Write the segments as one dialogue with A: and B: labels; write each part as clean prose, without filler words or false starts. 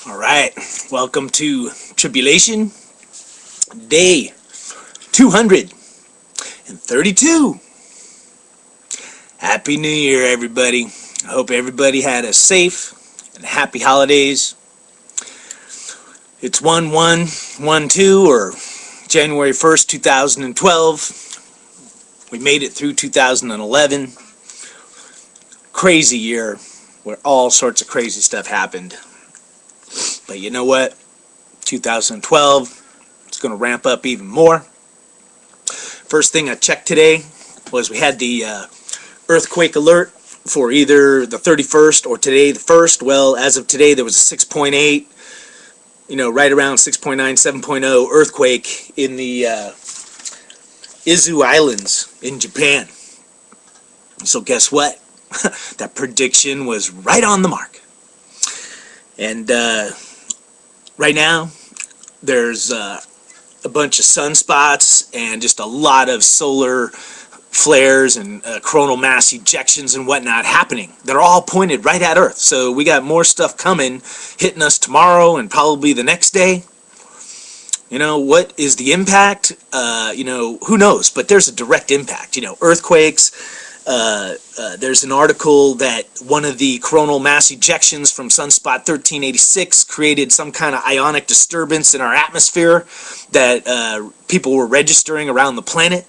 A: All right, welcome to Tribulation, day 232. Happy New Year, everybody. I hope everybody had a safe and happy holidays. It's 1/1/12 or January 1st, 2012. We made it through 2011. Crazy year where all sorts of crazy stuff happened. But you know what? 2012, it's going to ramp up even more. First thing I checked today was we had the earthquake alert for either the 31st or today the 1st. Well, as of today, there was a 6.8, right around 6.9, 7.0 earthquake in the Izu Islands in Japan. So guess what? That prediction was right on the mark. And right now, there's a bunch of sunspots and just a lot of solar flares and coronal mass ejections and whatnot happening. They're all pointed right at Earth. So we got more stuff coming, hitting us tomorrow and probably the next day. What is the impact? Who knows? But there's a direct impact. Earthquakes. There's an article that one of the coronal mass ejections from sunspot 1386 created some kind of ionic disturbance in our atmosphere that people were registering around the planet.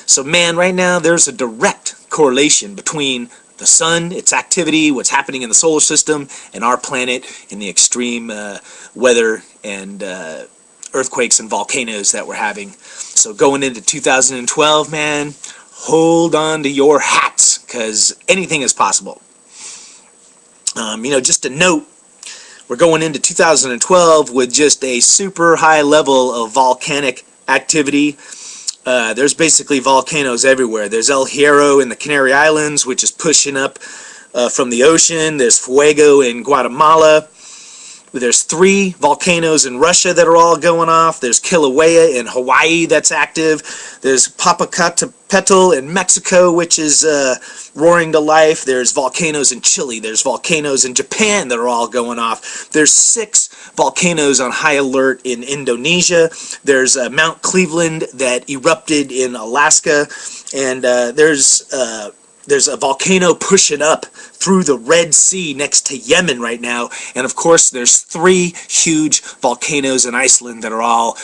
A: So man, right now there's a direct correlation between the sun, its activity, what's happening in the solar system, and our planet in the extreme weather and earthquakes and volcanoes that we're having. So going into 2012, man, hold on to your hats, because anything is possible. Just a note, we're going into 2012 with just a super high level of volcanic activity. There's basically volcanoes everywhere. There's El Hierro in the Canary Islands, which is pushing up from the ocean. There's Fuego in Guatemala. There's 3 volcanoes in Russia that are all going off. There's Kilauea in Hawaii that's active. There's Popocatépetl in Mexico, which is roaring to life. There's volcanoes in Chile. There's volcanoes in Japan that are all going off. There's 6 volcanoes on high alert in Indonesia. There's Mount Cleveland that erupted in Alaska. And there's a volcano pushing up through the Red Sea next to Yemen right now. And of course, there's 3 huge volcanoes in Iceland that are all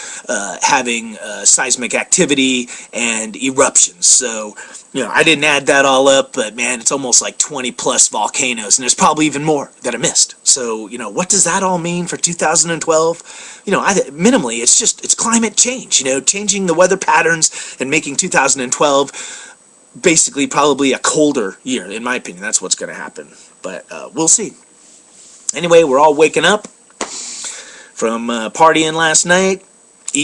A: having seismic activity and eruptions. So, I didn't add that all up, but man, it's almost like 20 plus volcanoes, and there's probably even more that I missed. So, what does that all mean for 2012? Minimally, it's climate change, changing the weather patterns and making 2012 basically probably a colder year. In my opinion, that's what's going to happen, but we'll see. Anyway, we're all waking up from partying last night,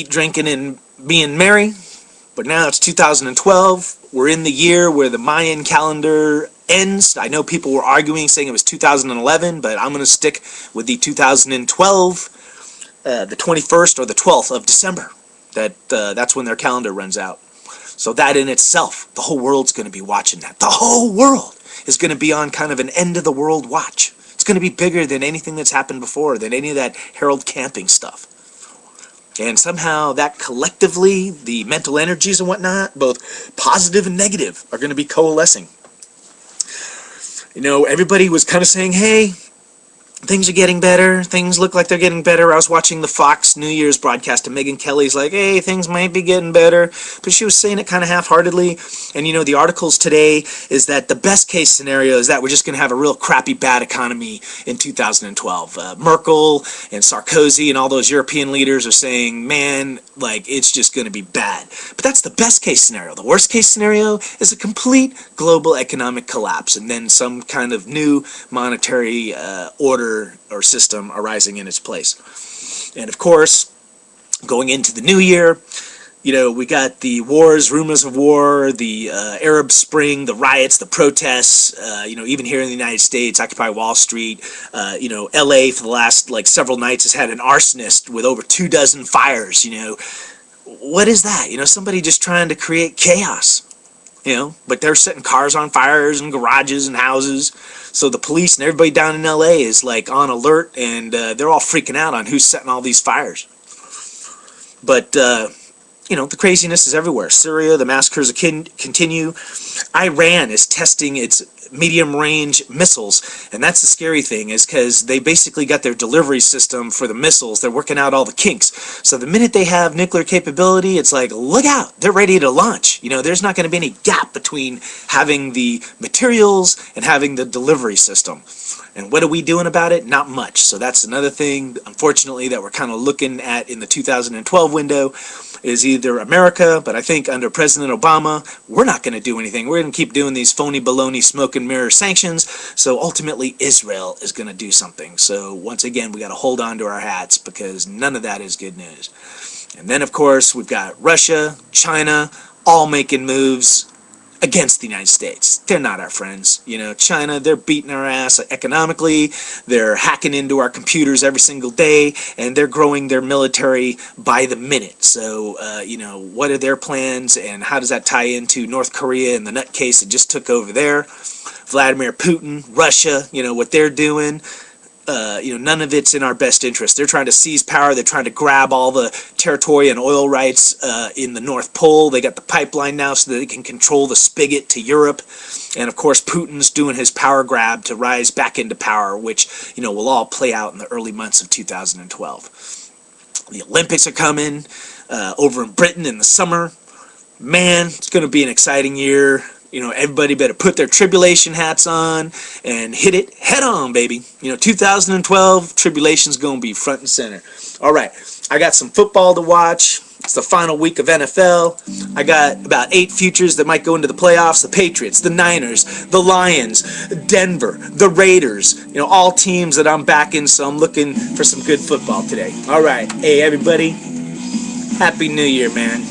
A: drinking and being merry, but now it's 2012. We're in the year where the Mayan calendar ends. I know people were arguing, saying it was 2011, but I'm going to stick with the 2012, the 21st or the 12th of December. That's when their calendar runs out. So that in itself, the whole world's going to be watching that. The whole world is going to be on kind of an end-of-the-world watch. It's going to be bigger than anything that's happened before, than any of that Harold Camping stuff. And somehow that collectively, the mental energies and whatnot, both positive and negative, are going to be coalescing. Everybody was kind of saying, hey, things are getting better. Things look like they're getting better. I was watching the Fox New Year's broadcast, and Megyn Kelly's like, hey, things might be getting better. But she was saying it kind of half-heartedly. And, the articles today is that the best-case scenario is that we're just going to have a real crappy, bad economy in 2012. Merkel and Sarkozy and all those European leaders are saying, man, it's just going to be bad. But that's the best-case scenario. The worst-case scenario is a complete global economic collapse, and then some kind of new monetary order or system arising in its place. And of course, going into the new year, we got the wars, rumors of war, the Arab Spring, the riots, the protests, even here in the United States, Occupy Wall Street, LA for the last several nights has had an arsonist with over 24 fires. What is that? Somebody just trying to create chaos. But they're setting cars on fires and garages and houses. So the police and everybody down in LA is like on alert, and they're all freaking out on who's setting all these fires. But the craziness is everywhere. Syria, the massacres continue. Iran is testing its medium-range missiles, and that's the scary thing, is because they basically got their delivery system for the missiles. They're working out all the kinks. So the minute they have nuclear capability, it's like, look out, they're ready to launch. There's not going to be any gap between having the materials and having the delivery system. And what are we doing about it? Not much. So that's another thing, unfortunately, that we're kind of looking at in the 2012 window, is either America, but I think under President Obama, we're not going to do anything. We're going to keep doing these phony baloney smoke and mirror sanctions. So ultimately, Israel is going to do something. So once again, we got to hold on to our hats, because none of that is good news. And then, of course, we've got Russia, China, all making moves against the United States. They're not our friends. China, they're beating our ass economically. They're hacking into our computers every single day, and they're growing their military by the minute. So, what are their plans, and how does that tie into North Korea and the nutcase that just took over there? Vladimir Putin, Russia, what they're doing. None of it's in our best interest. They're trying to seize power. They're trying to grab all the territory and oil rights in the North Pole. They got the pipeline now so that they can control the spigot to Europe. And of course, Putin's doing his power grab to rise back into power, which, will all play out in the early months of 2012. The Olympics are coming over in Britain in the summer. Man, it's going to be an exciting year. Everybody better put their Tribulation hats on and hit it head on, baby. 2012, Tribulation's going to be front and center. All right, I got some football to watch. It's the final week of NFL. I got about 8 futures that might go into the playoffs. The Patriots, the Niners, the Lions, Denver, the Raiders. All teams that I'm backing, so I'm looking for some good football today. All right, hey, everybody. Happy New Year, man.